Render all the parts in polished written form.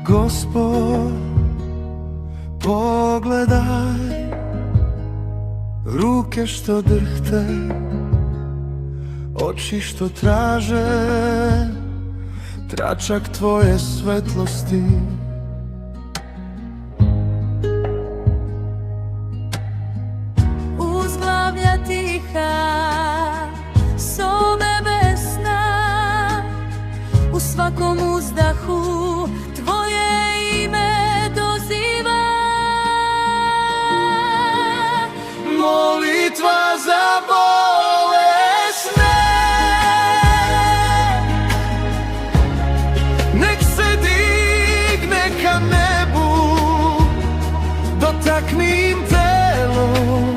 Gospod, pogledaj, ruke što drhte, oči što traže tračak tvoje svetlosti. Uzglavlja tiha, so nebesna, u svakom uzdahu tvoje ime doziva. Molitva za bolesne, nek se digne ka nebu, dotakni im telom,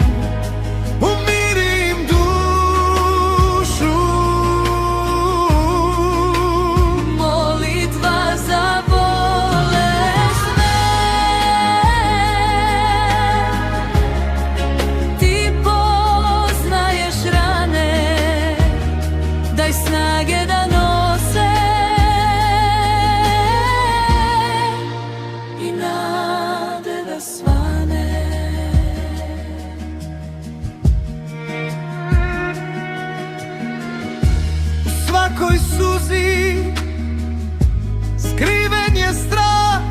umirim dušu. Molitva za bolesne, ti poznaješ rane, daj snage da nose i nade da svane. U svakoj suzi skriven je strah,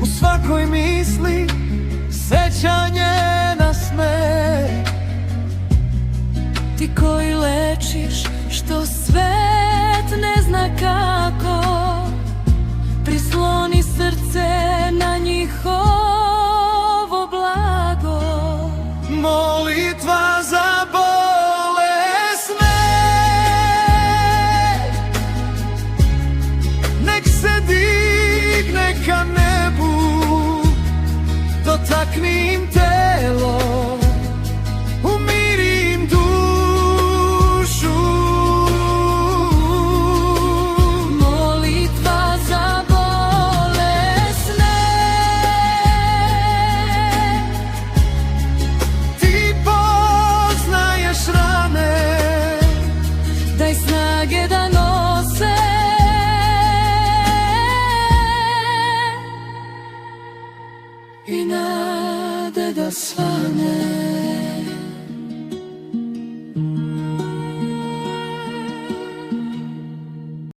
u svakoj